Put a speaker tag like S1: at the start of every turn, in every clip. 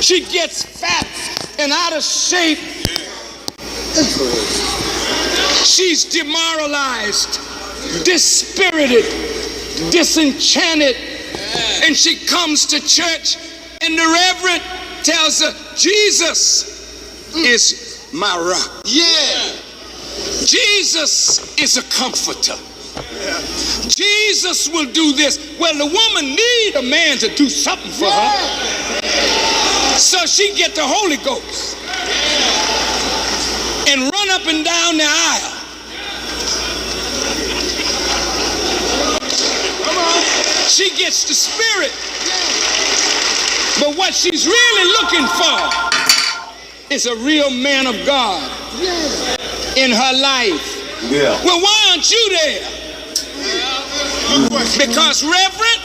S1: She gets fat and out of shape. She's demoralized, dispirited, disenchanted. And she comes to church and the reverend tells her, Jesus is my rock.
S2: Yeah.
S1: Jesus is a comforter. Jesus will do this. Well, the woman need a man to do something for her. So she get the Holy Ghost and run up and down the aisle. She gets the Spirit. But what she's really looking for is a real man of God in her life.
S2: Yeah.
S1: Well, why aren't you there? Because, Reverend,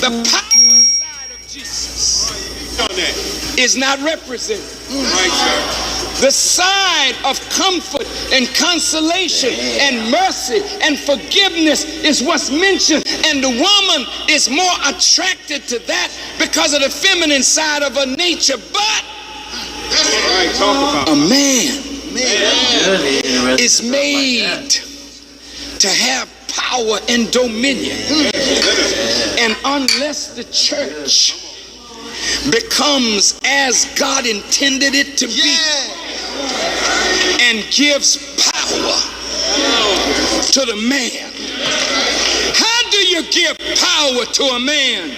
S1: the power side of Jesus is not represented. The side of comfort and consolation and mercy and forgiveness is what's mentioned. And the woman is more attracted to that because of the feminine side of her nature. But a man is made to have power and dominion. And unless the church becomes as God intended it to be and gives power to the man. How do you give power to a man?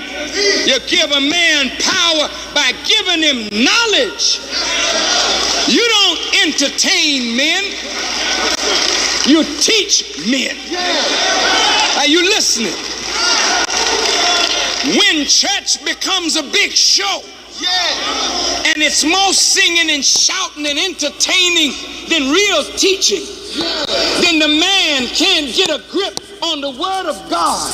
S1: You give a man power by giving him knowledge. You don't entertain men. You teach men. Are you listening? When church becomes a big show, and it's more singing and shouting and entertaining than real teaching, then the man can't get a grip on the Word of God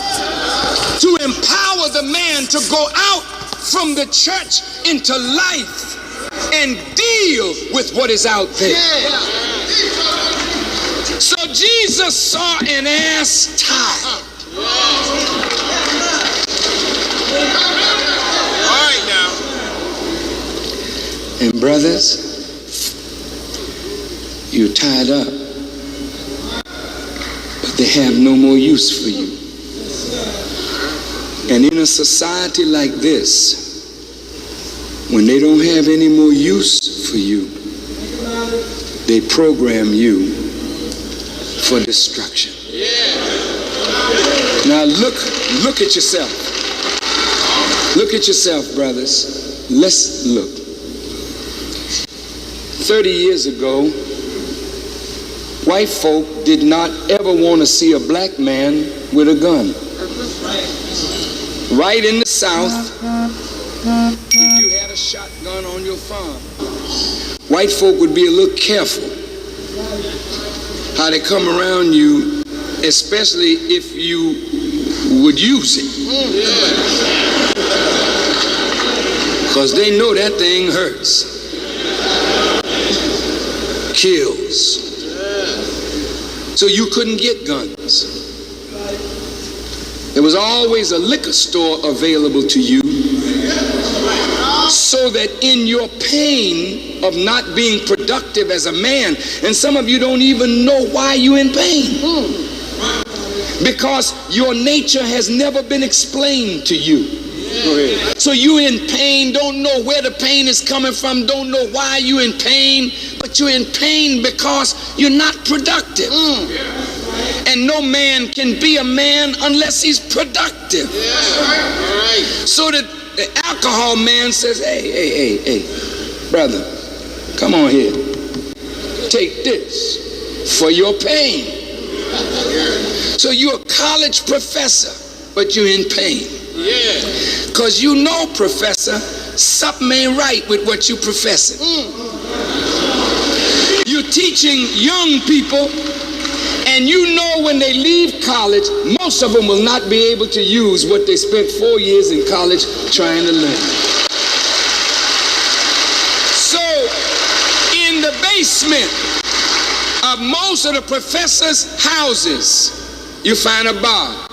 S1: to empower the man to go out from the church into life and deal with what is out there. So Jesus saw an ass tied.
S2: All right now.
S1: And brothers, you're tied up, but they have no more use for you. And in a society like this, when they don't have any more use for you, they program you for destruction. Now look at yourself. Look at yourself, brothers. Let's look. 30 years ago, white folk did not ever want to see a black man with a gun. Right in the South, if you had a shotgun on your farm, white folk would be a little careful how they come around you, especially if you would use it. Because they know that thing hurts, kills. So you couldn't get guns. There was always a liquor store available to you, so that in your pain of not being productive as a man, and some of you don't even know why you're in pain, because your nature has never been explained to you. So you in pain, don't know where the pain is coming from, don't know why you're in pain, but you're in pain because you're not productive. And no man can be a man unless he's productive. So the alcohol man says, hey, brother, come on here. Take this for your pain. So you're a college professor, but you're in pain. Because you know, professor, something ain't right with what you're professing. You're teaching young people, and you know when they leave college, most of them will not be able to use what they spent 4 years in college trying to learn. So, in the basement of most of the professors' houses, you find a bar.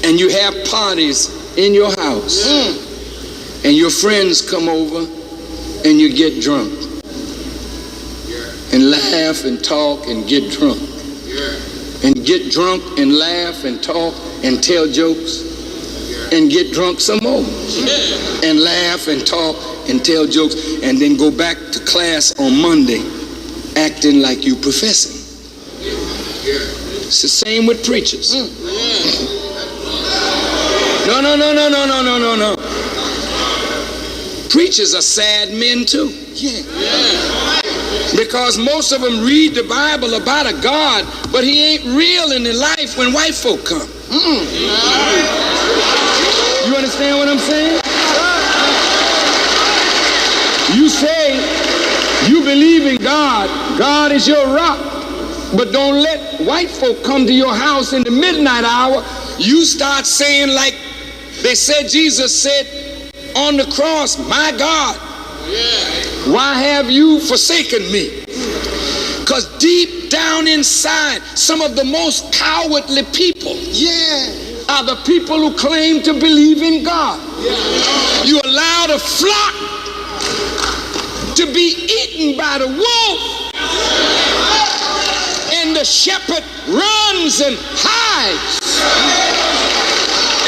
S1: And you have parties in your house. and your friends come over and you get drunk and laugh and talk and get drunk and get drunk and laugh and talk and tell jokes and get drunk some more and laugh and talk and tell jokes and then go back to class on Monday acting like you professing. It's the same with preachers. No. Preachers are sad men too. Because most of them read the Bible about a God, but he ain't real in their life when white folk come. You understand what I'm saying? You say you believe in God. God is your rock. But don't let white folk come to your house in the midnight hour. You start saying like they said, Jesus said on the cross, my God, why have you forsaken me? Because deep down inside, some of the most cowardly people are the people who claim to believe in God. You allow the flock to be eaten by the wolf, and the shepherd runs and hides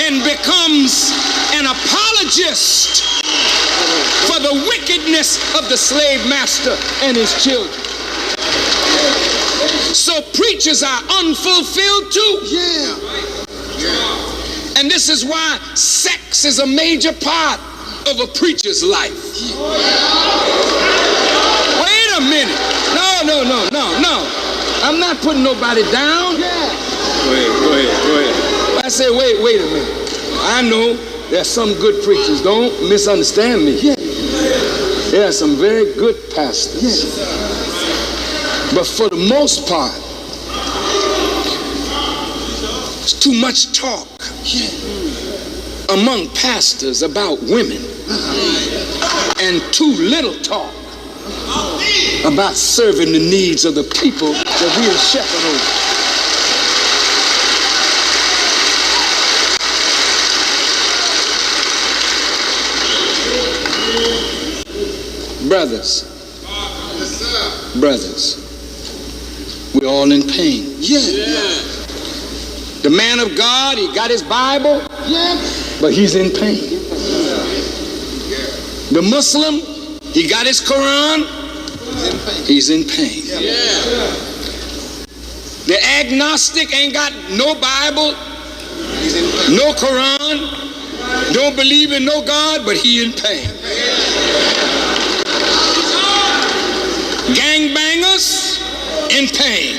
S1: and becomes an apologist for the wickedness of the slave master and his children. So preachers are unfulfilled too. And this is why sex is a major part of a preacher's life. Wait a minute. No. I'm not putting nobody down. Go ahead. I say, wait a minute. I know there's some good preachers. Don't misunderstand me. There are some very good pastors. But for the most part, it's too much talk among pastors about women and too little talk about serving the needs of the people that we are shepherd over. Brothers, we're all in pain. The man of God, he got his Bible, but he's in pain. The Muslim, he got his Quran, he's in pain. The agnostic ain't got no Bible, no Quran, don't believe in no God, but he in pain. Gangbangers in pain.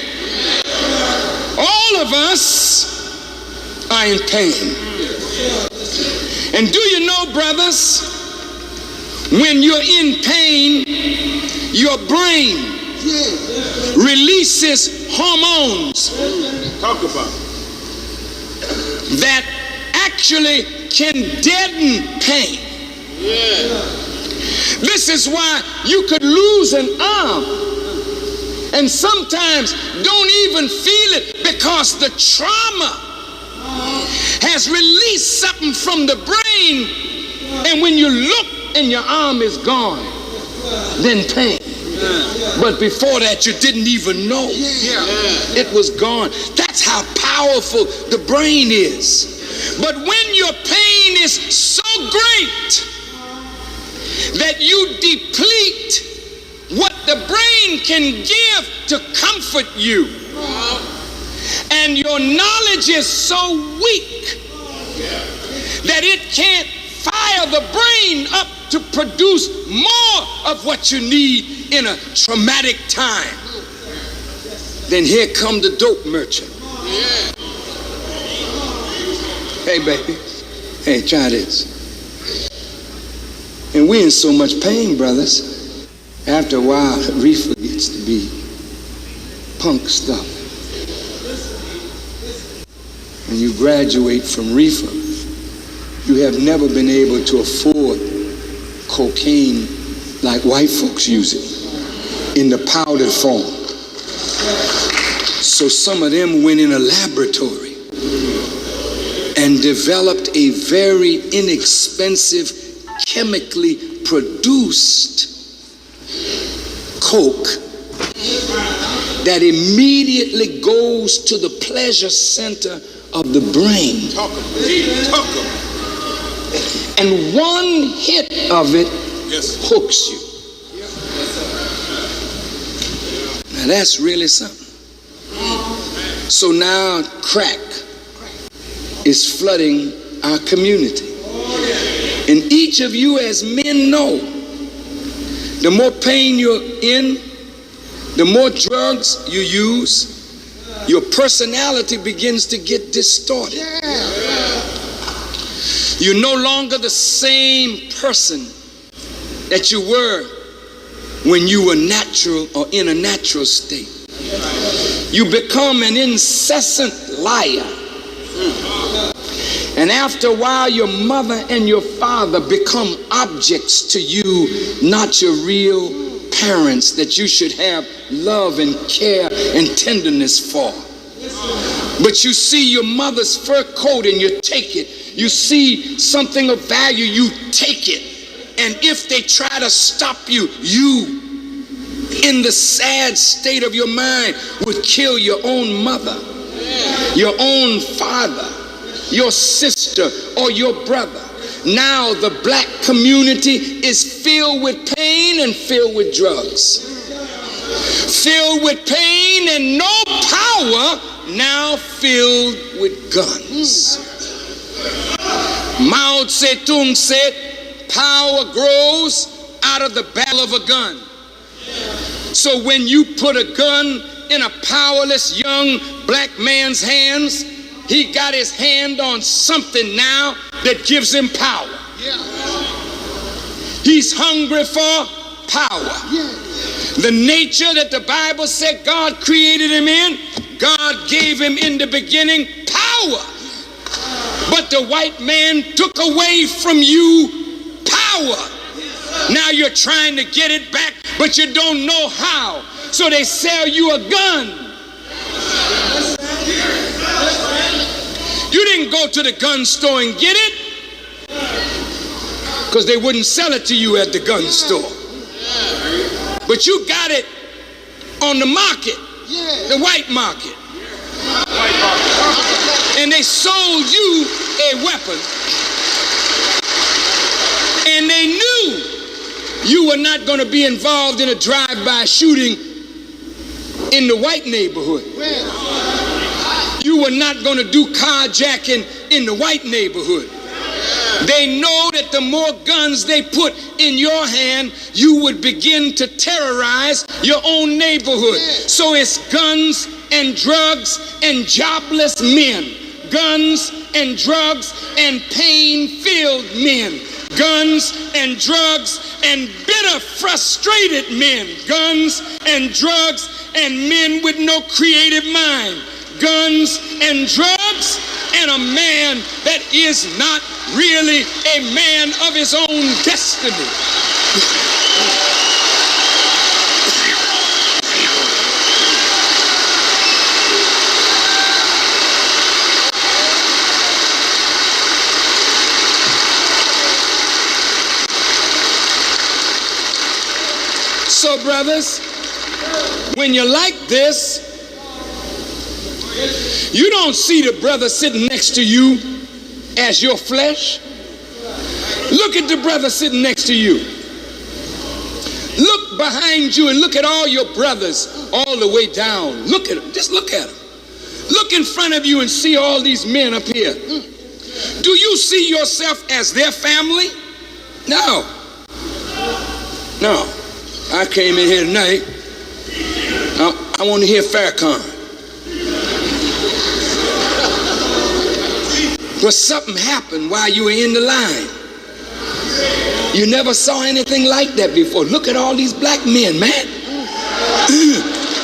S1: All of us are in pain. And do you know, brothers, when you're in pain, your brain releases hormones that actually can deaden pain. This is why you could lose an arm and sometimes don't even feel it because the trauma has released something from the brain, and when you look and your arm is gone, then pain. But before that you didn't even know it was gone. That's how powerful the brain is. But when your pain is so great that you deplete what the brain can give to comfort you, and your knowledge is so weak that it can't fire the brain up to produce more of what you need in a traumatic time, then here come the dope merchant. Hey baby, hey, try this. And we're in so much pain, brothers. After a while, reefer gets to be punk stuff. When you graduate from reefer, you have never been able to afford cocaine like white folks use it in the powdered form. So some of them went in a laboratory and developed a very inexpensive chemically produced coke that immediately goes to the pleasure center of the brain. And one hit of it hooks you. Now that's really something. So now crack is flooding our community. And each of you as men know, the more pain you're in, the more drugs you use, your personality begins to get distorted. You're no longer the same person that you were when you were natural or in a natural state. You become an incessant liar. And after a while, your mother and your father become objects to you, not your real parents that you should have love and care and tenderness for. But you see your mother's fur coat and you take it. You see something of value, you take it. And if they try to stop you, you, in the sad state of your mind, would kill your own mother, your own father, your sister, or your brother. Now the black community is filled with pain and filled with drugs. Filled with pain and no power, now filled with guns. Mao Zedong said, power grows out of the barrel of a gun. So when you put a gun in a powerless young black man's hands, he got his hand on something now that gives him power. He's hungry for power. The nature that the Bible said God created him in, God gave him in the beginning power. But the white man took away from you power. Now you're trying to get it back, but you don't know how. So they sell you a gun. You didn't go to the gun store and get it, because they wouldn't sell it to you at the gun store. But you got it on the market, the white market. And they sold you a weapon. And they knew you were not going to be involved in a drive-by shooting in the white neighborhood. You were not going to do carjacking in the white neighborhood. They know that the more guns they put in your hand, you would begin to terrorize your own neighborhood. So it's guns and drugs and jobless men. Guns and drugs and pain-filled men. Guns and drugs and bitter, frustrated men. Guns and drugs and men with no creative mind. Guns and drugs and a man that is not really a man of his own destiny. So, brothers, when you're like this, you don't see the brother sitting next to you as your flesh. Look at the brother sitting next to you. Look behind you and look at all your brothers all the way down. Look at them. Just look at them. Look in front of you and see all these men up here. Do you see yourself as their family? No. No. I came in here tonight. I want to hear Farrakhan. But something happened while you were in the line. You never saw anything like that before. Look at all these black men, man.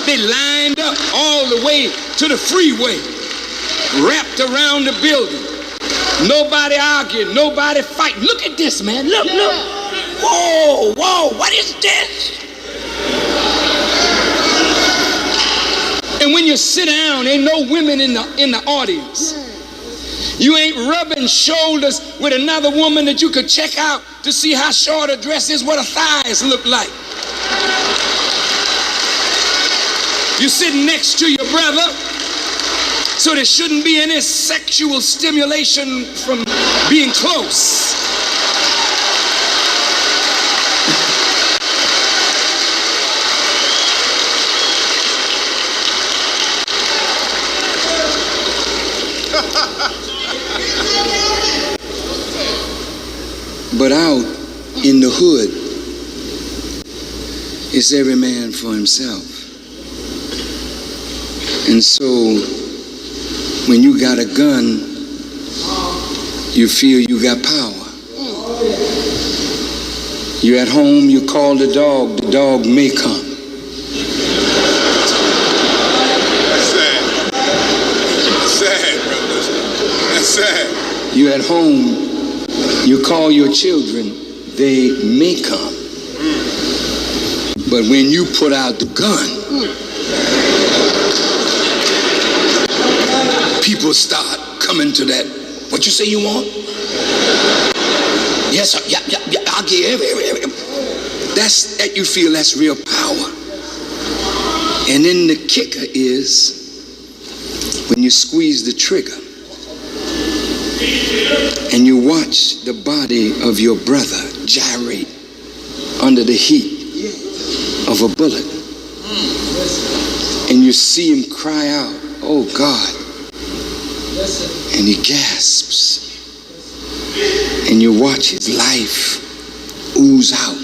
S1: They lined up all the way to the freeway, wrapped around the building. Nobody arguing, nobody fighting. Look at this, man. Look, look. Whoa, whoa, what is this? And when you sit down, ain't no women in the audience. You ain't rubbing shoulders with another woman that you could check out to see how short her dress is, what her thighs look like. You're sitting next to your brother, so there shouldn't be any sexual stimulation from being close. But out in the hood, it's every man for himself. And so when you got a gun, you feel you got power. You're at home, you call the dog may come.
S2: That's sad. That's sad, brothers. That's sad.
S1: You're at home, you call your children, they may come. But when you put out the gun, people start coming to that. What you say you want? Yes, sir. Yeah, I'll give. That's that you feel that's real power. And then the kicker is when you squeeze the trigger and you watch the body of your brother gyrate under the heat of a bullet, and you see him cry out, "Oh God," and he gasps, and you watch his life ooze out,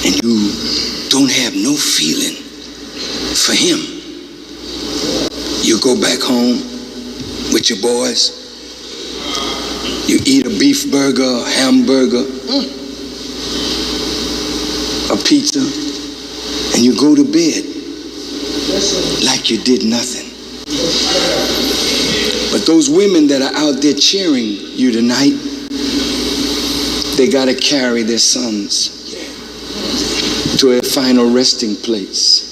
S1: and you don't have no feeling for him. You go back home with your boys, you eat a beef burger, a hamburger, a pizza, and you go to bed like you did nothing. But those women that are out there cheering you tonight, they got to carry their sons to a final resting place.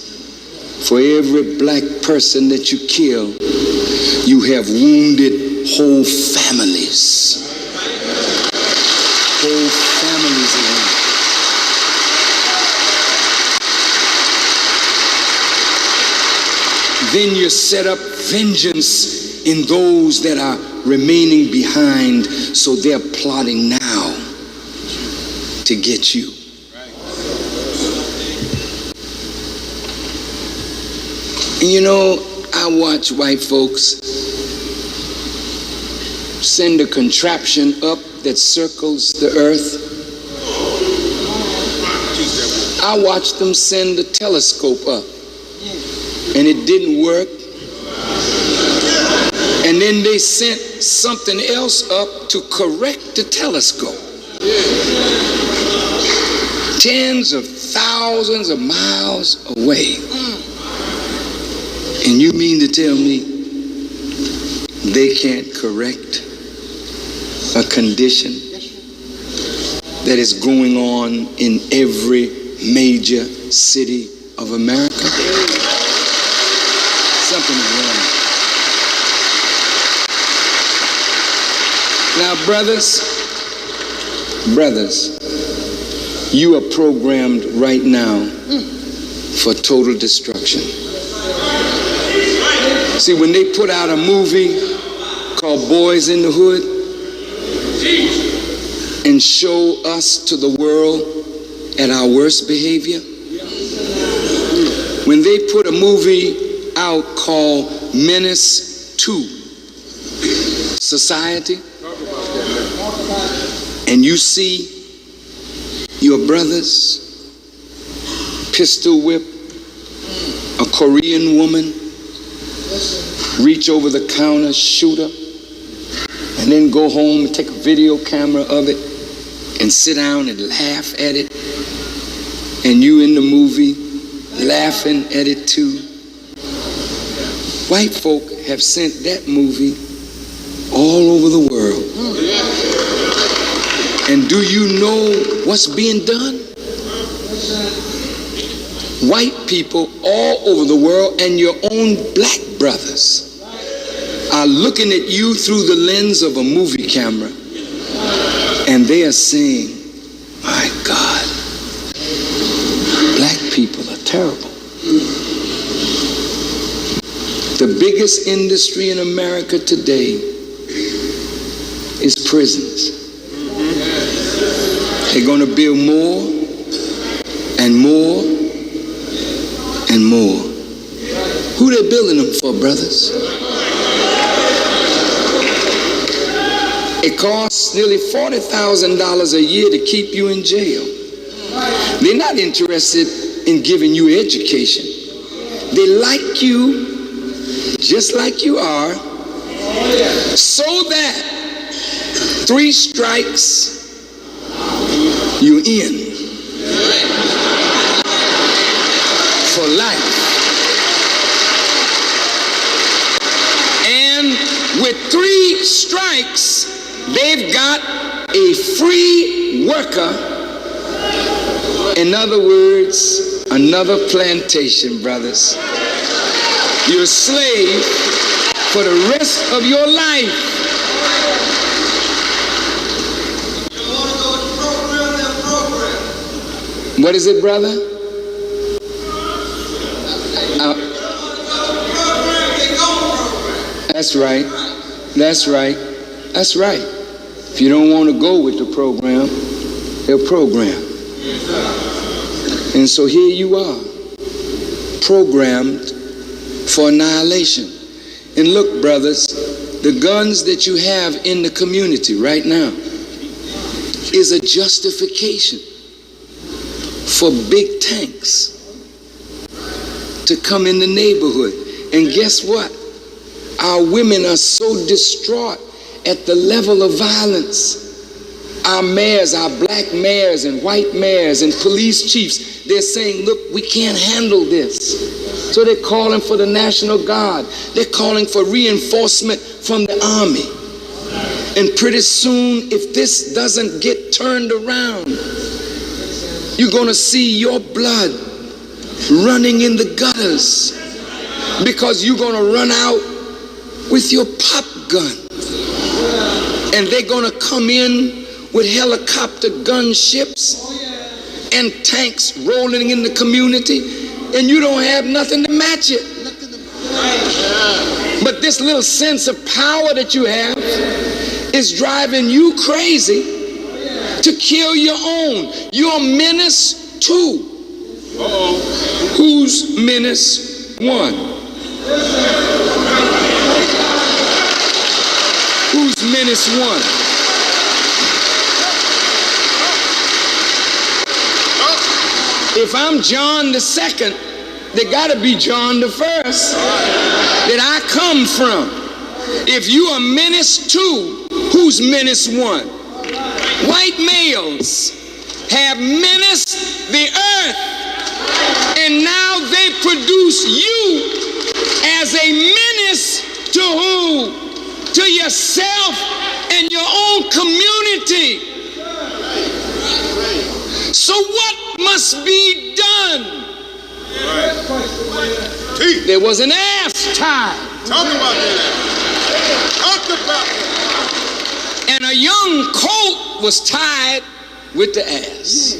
S1: For every black person that you kill, you have wounded whole families. Whole families around. Then you set up vengeance in those that are remaining behind, so they're plotting now to get you. And you know, I watch white folks send a contraption up that circles the earth. I watched them send a telescope up, and it didn't work. And then they sent something else up to correct the telescope. Tens of thousands of miles away. And you mean to tell me they can't correct a condition that is going on in every major city of America? Something is wrong. Now, brothers, you are programmed right now for total destruction. See, when they put out a movie called Boys in the Hood and show us to the world at our worst behavior, when they put a movie out called Menace to Society, and you see your brothers pistol whip a Korean woman, reach over the counter, shoot her, and then go home and take a video camera of it and sit down and laugh at it, and you in the movie laughing at it too. White folk have sent that movie all over the world. And do you know what's being done? White people all over the world and your own black brothers are looking at you through the lens of a movie camera, and they are saying, my God, black people are terrible. The biggest industry in America today is prisons. They're going to build more and more and more. Who they building them for, brothers? It costs nearly $40,000 a year to keep you in jail. They're not interested in giving you education. They like you just like you are, so that 3 strikes, you're in for life. And with 3 strikes, they've got a free worker. In other words, another plantation, brothers. You're a slave for the rest of your life. What is it, brother? That's right. That's right. That's right. If you don't want to go with the program, they'll program. And so here you are, programmed for annihilation. And look, brothers, the guns that you have in the community right now is a justification for big tanks to come in the neighborhood. And guess what? Our women are so distraught at the level of violence. Our mayors, our black mayors and white mayors and police chiefs, they're saying, look, we can't handle this. So they're calling for the National Guard. They're calling for reinforcement from the army. And pretty soon, if this doesn't get turned around, you're going to see your blood running in the gutters, because you're going to run out with your pop gun. And they're going to come in with helicopter gunships and tanks rolling in the community, and you don't have nothing to match it. But this little sense of power that you have is driving you crazy to kill your own. You're a menace too. Who's menace 1? Who's menace 1? If I'm John the second, there got to be John the first that I come from. If you are menace 2, who's menace 1? White males have menaced the earth, and now they produce you as a menace to who? To yourself and your own community. So what must be done? There was an ass tied.
S2: Talk about that. Talk about that.
S1: And a young colt was tied with the ass.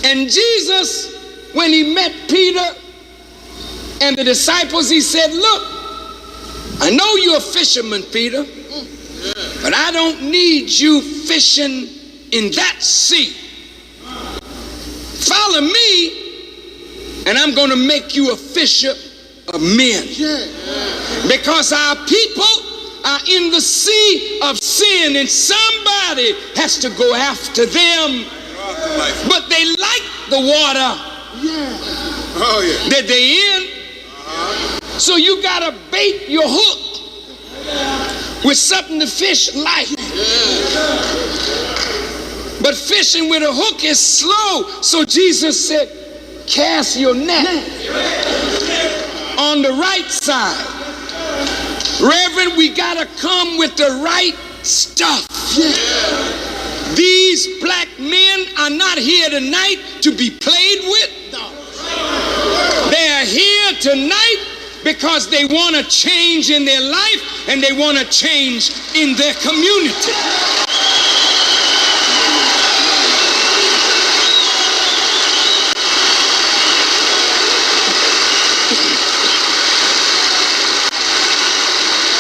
S1: And Jesus, when he met Peter and the disciples, he said, look, I know you're a fisherman, Peter, but I don't need you fishing in that sea. Follow me, and I'm going to make you a fisher of men. Because our people are in the sea of sin, and somebody has to go after them. But they like the water that they're in. So you got to bait your hook with something the fish like. But fishing with a hook is slow. So Jesus said, cast your net on the right side. Reverend, we got to come with the right stuff. These black men are not here tonight to be played with. They are here tonight Because they want to change in their life and they want to change in their community.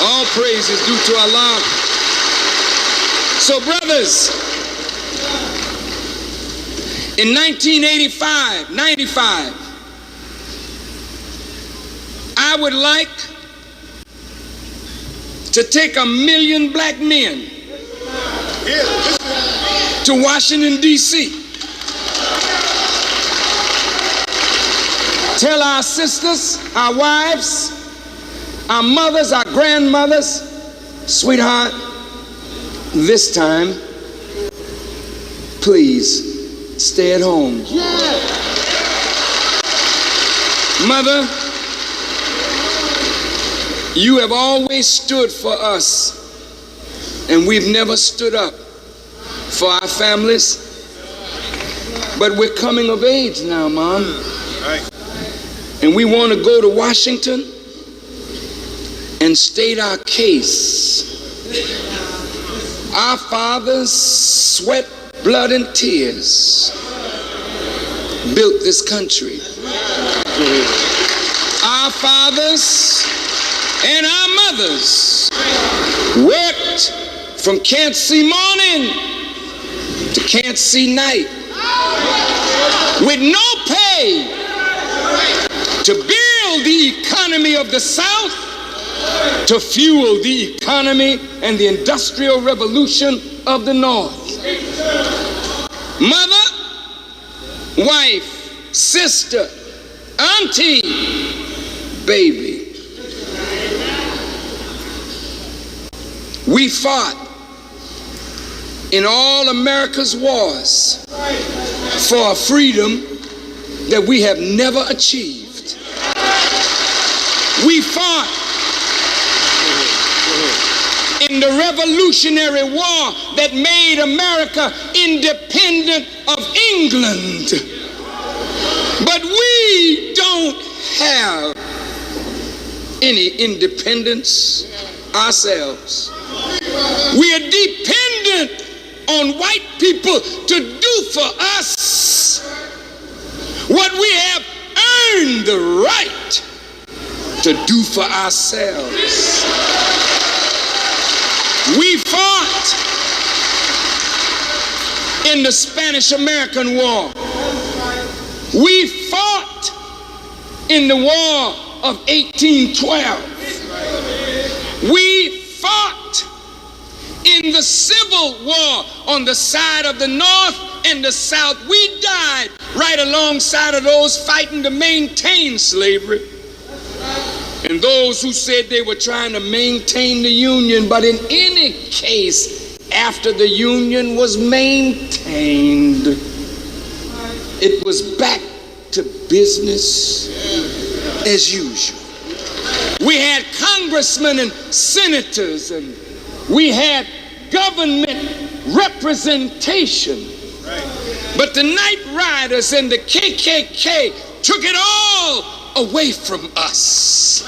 S1: All praise is due to Allah. So brothers, in 95, I would like to take 1 million black men to Washington, D.C. Tell our sisters, our wives, our mothers, our grandmothers, sweetheart, this time, please stay at home. Mother, you have always stood for us, and we've never stood up for our families. But we're coming of age now, Mom. And we want to go to Washington and state our case. Our fathers, sweat, blood, and tears built this country. Our fathers and our mothers worked from can't see morning to can't see night with no pay to build the economy of the South, to fuel the economy and the industrial revolution of the North. Mother, wife, sister, auntie, baby. We fought in all America's wars for a freedom that we have never achieved. We fought in the Revolutionary War that made America independent of England. But we don't have any independence ourselves. We are dependent on white people to do for us what we have earned the right to do for ourselves. We fought in the Spanish-American War. We fought in the War of 1812. We fought in the Civil War on the side of the North and the South. We died right alongside of those fighting to maintain slavery. And those who said they were trying to maintain the Union, but in any case, after the Union was maintained, it was back to business as usual. We had congressmen and senators, and we had government representation. But the Night Riders and the KKK took it all away from us.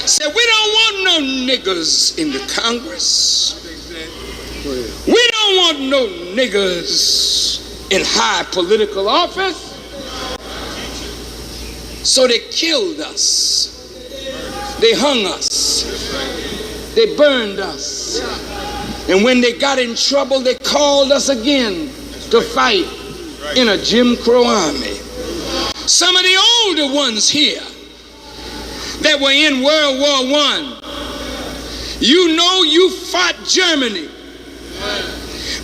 S1: Said, we don't want no niggers in the Congress. We don't want no niggers in high political office. So they killed us. They hung us. They burned us. And when they got in trouble, they called us again to fight in a Jim Crow army. Some of the older ones here that were in World War I, you know you fought Germany.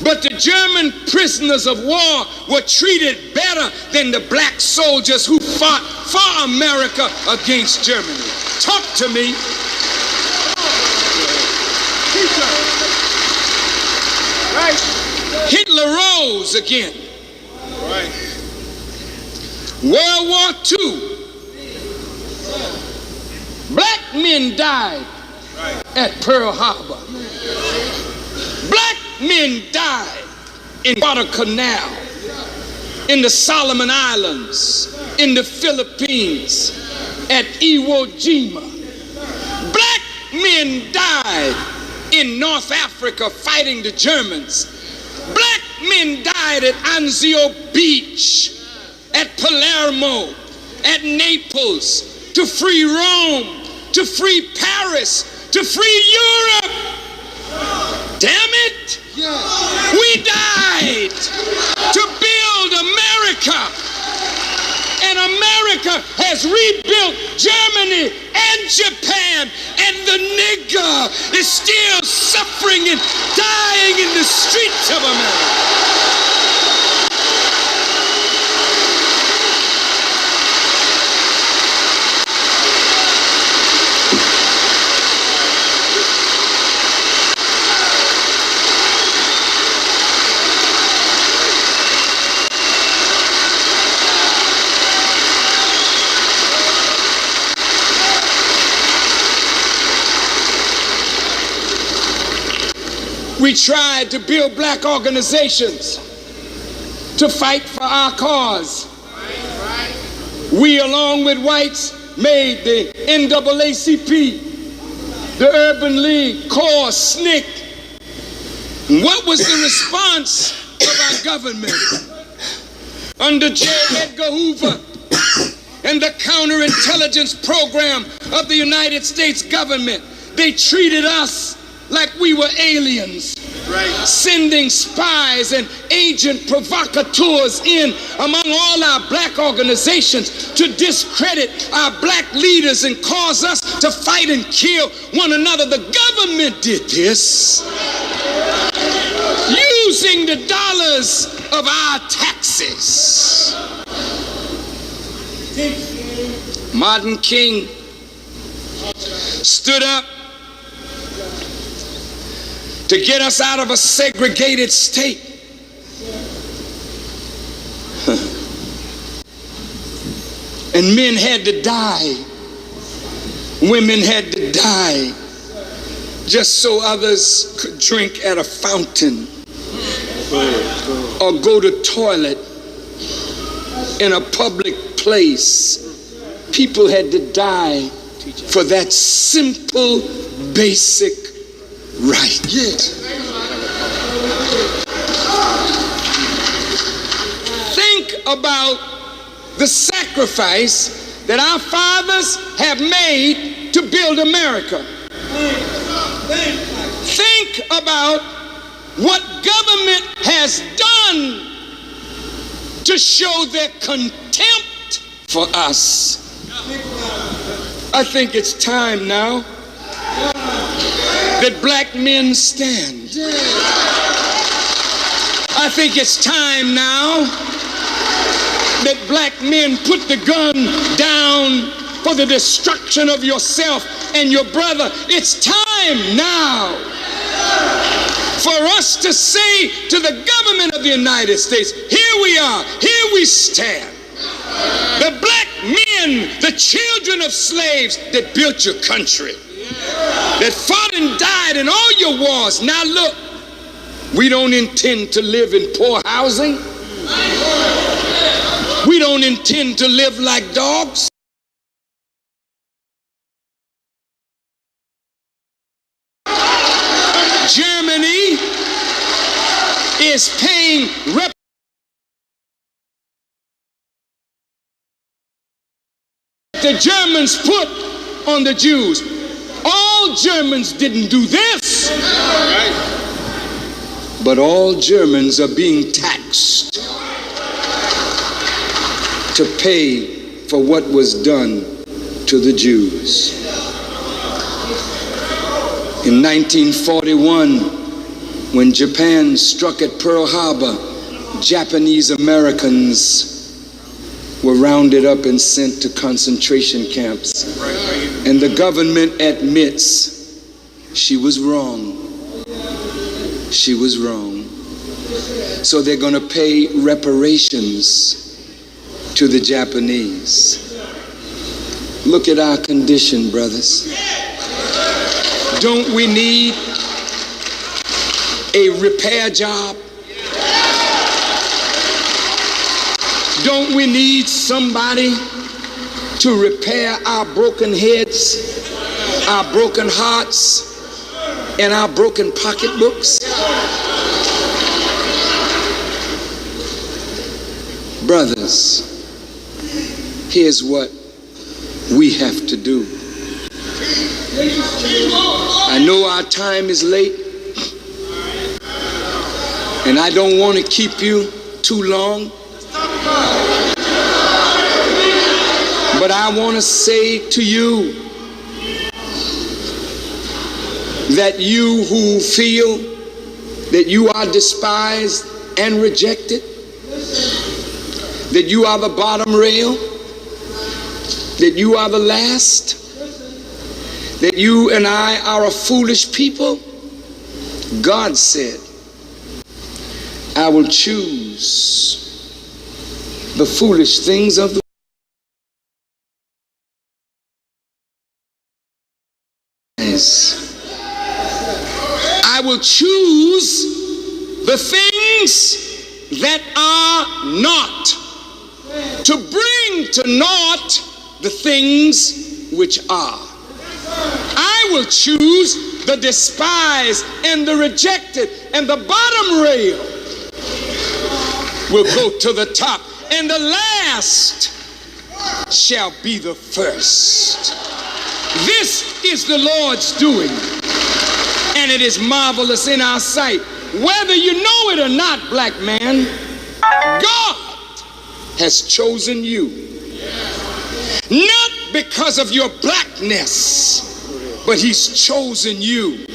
S1: But the German prisoners of war were treated better than the black soldiers who fought for America against Germany. Talk to me. Hitler rose again. World War II. Black men died at Pearl Harbor. Black men died in Guadalcanal, in the Solomon Islands, in the Philippines, at Iwo Jima. men died in North Africa fighting the Germans. Black men died at Anzio Beach, at Palermo, at Naples, to free Rome, to free Paris, to free Europe. Damn it! We died to build America. And America has rebuilt Germany and Japan, and the nigger is still suffering and dying in the streets of America. We tried to build black organizations to fight for our cause. We, along with whites, made the NAACP, the Urban League, CORE, SNCC. What was the response of our government? Under J. Edgar Hoover and the counterintelligence program of the United States government, they treated us like we were aliens, sending spies and agent provocateurs in among all our black organizations to discredit our black leaders and cause us to fight and kill one another. The government did this using the dollars of our taxes. Martin King stood up to get us out of a segregated state. And men had to die. Women had to die just so others could drink at a fountain or go to toilet in a public place. People had to die for that simple, basic right. Think about the sacrifice that our fathers have made to build America. Think about what government has done to show their contempt for us. I think it's time now that black men stand. I think it's time now that black men put the gun down for the destruction of yourself and your brother. It's time now for us to say to the government of the United States, here we are, here we stand. The black men, the children of slaves that built your country, that fought and died in all your wars. Now look, we don't intend to live in poor housing. We don't intend to live like dogs. Germany is paying the Germans put on the Jews. All Germans didn't do this, but all Germans are being taxed to pay for what was done to the Jews. In 1941, when Japan struck at Pearl Harbor, Japanese Americans were rounded up and sent to concentration camps. And the government admits she was wrong. She was wrong. So they're going to pay reparations to the Japanese. Look at our condition, brothers. Don't we need a repair job? Don't we need somebody to repair our broken heads? our broken hearts and our broken pocketbooks? Brothers, here's what we have to do. I know our time is late, and I don't want to keep you too long, but I want to say to you that you who feel that you are despised and rejected, that you are the bottom rail, that you are the last, that you and I are a foolish people, God said, I will choose the foolish things of the wise. I will choose the things that are not, to bring to naught the things which are. I will choose the despised and the rejected, and the bottom rail will go to the top, and the last shall be the first. This is the Lord's doing, and it is marvelous in our sight. Whether you know it or not, black man, God has chosen you. Not because of your blackness, but he's chosen you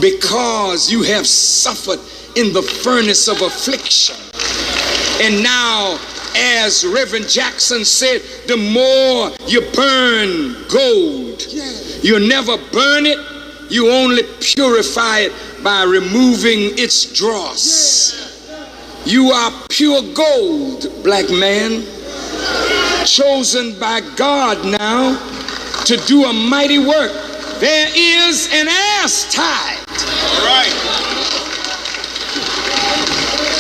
S1: because you have suffered in the furnace of affliction. And now, as Reverend Jackson said, the more you burn gold, you never burn it, you only purify it by removing its dross. You are pure gold, black man, chosen by God now to do a mighty work. There is an ass tied. All right.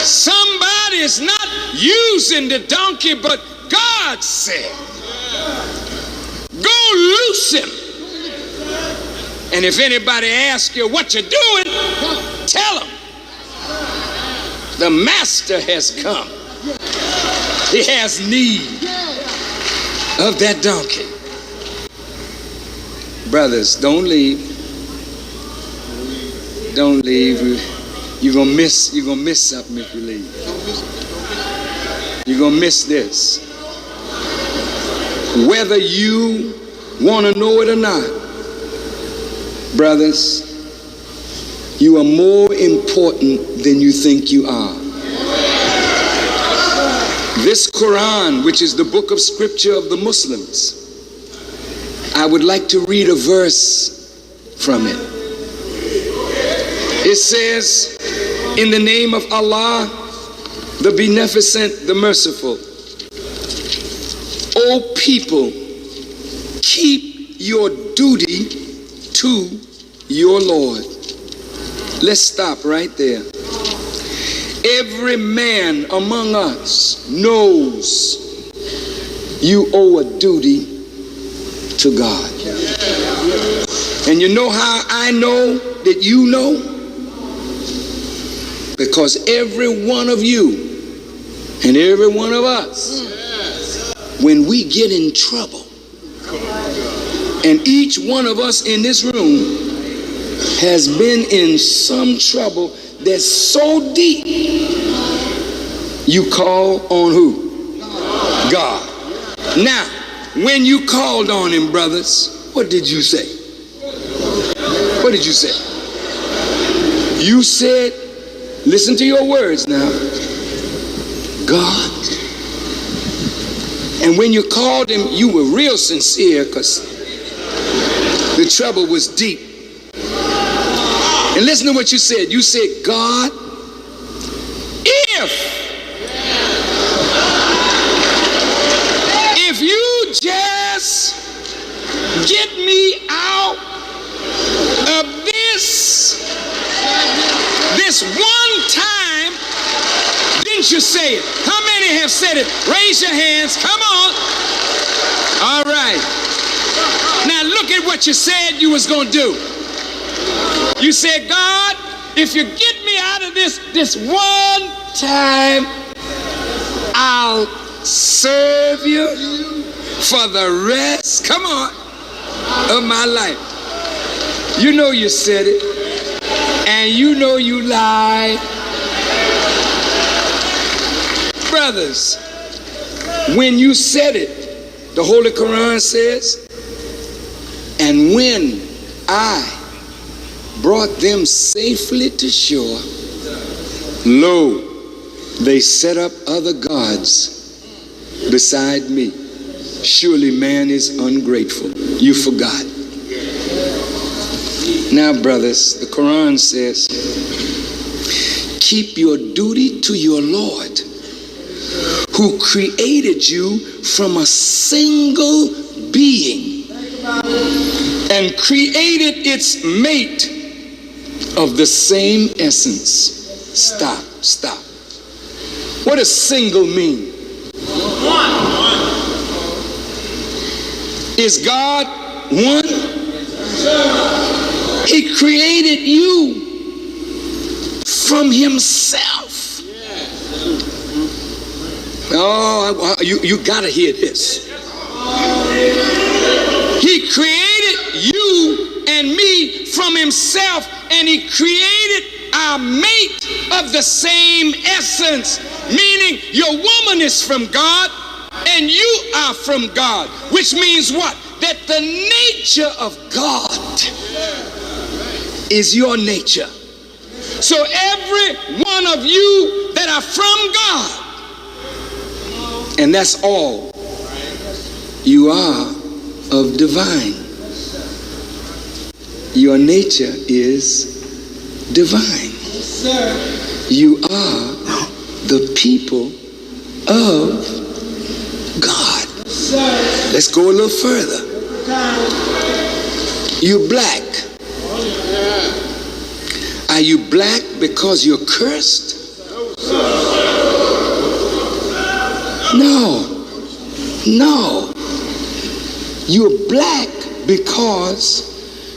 S1: Somebody is not using the donkey, but God said, go loose him. And if anybody asks you what you're doing, tell them the master has come. He has need of that donkey. Brothers, don't leave. Don't leave. You're gonna miss something if you leave. You're gonna miss this. Whether you want to know it or not, brothers, you are more important than you think you are. This Quran, which is the book of scripture of the Muslims, I would like to read a verse from it. It says, in the name of Allah, the Beneficent, the Merciful, O people, keep your duty to your Lord. Let's stop right there. Every man among us knows you owe a duty to God. And you know how I know that you know? Because every one of you and every one of us, when we get in trouble, and each one of us in this room has been in some trouble that's so deep, you call on who? God. Now, when you called on him, brothers, what did you say? What did you say? You said, listen to your words now, God. And when you called him, you were real sincere because the trouble was deep. And listen to what you said. You said, God, if you just get me out of this one time, didn't you say it? How many have said it? Raise your hands. Come on. All right. Now look at did what you said you was going to do. You said, God, if you get me out of this one time, I'll serve you for the rest, come on, of my life. You know you said it, and you know you lied. Brothers, when you said it, the Holy Quran says, and when I brought them safely to shore, lo, they set up other gods beside me. Surely man is ungrateful. You forgot. Now, brothers, the Quran says, keep your duty to your Lord, who created you from a single being and created its mate of the same essence. Stop. What does single mean? Is God one? He created you from himself. Oh, you gotta hear this. He created you and me from himself, and he created our mate of the same essence, meaning your woman is from God and you are from God, which means what? That the nature of God is your nature. So every one of you that are from God, and that's all, you are of divine. Your nature is divine. You are the people of God. Let's go a little further. You black. Are you black because you're cursed? No. You're black because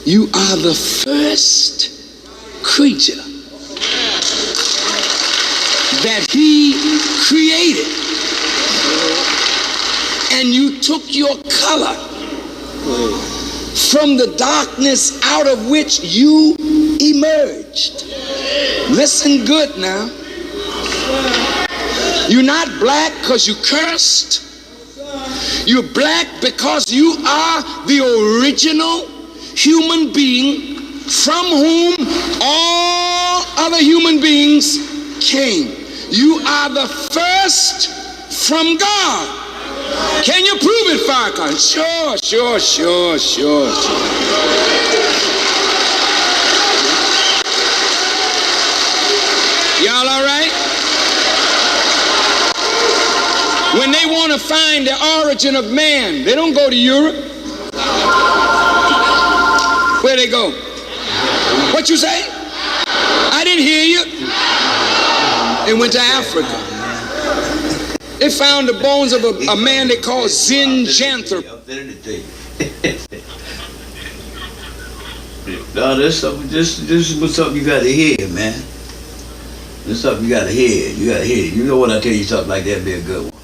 S1: you are the first creature that he created. And you took your color from the darkness out of which you emerged. Listen good now. You're not black because you cursed. You're black because you are the original human being from whom all other human beings came. You are the first from God. Can you prove it, Farrakhan? Sure. Y'all all right? When they want to find the origin of man, they don't go to Europe. Where they go? What you say? I didn't hear you. They went to Africa. They found the bones of a man they call Zinjanthropus.
S3: No, this is something you gotta hear, man. This is something you gotta hear. You know when I tell you something like that, be a good one.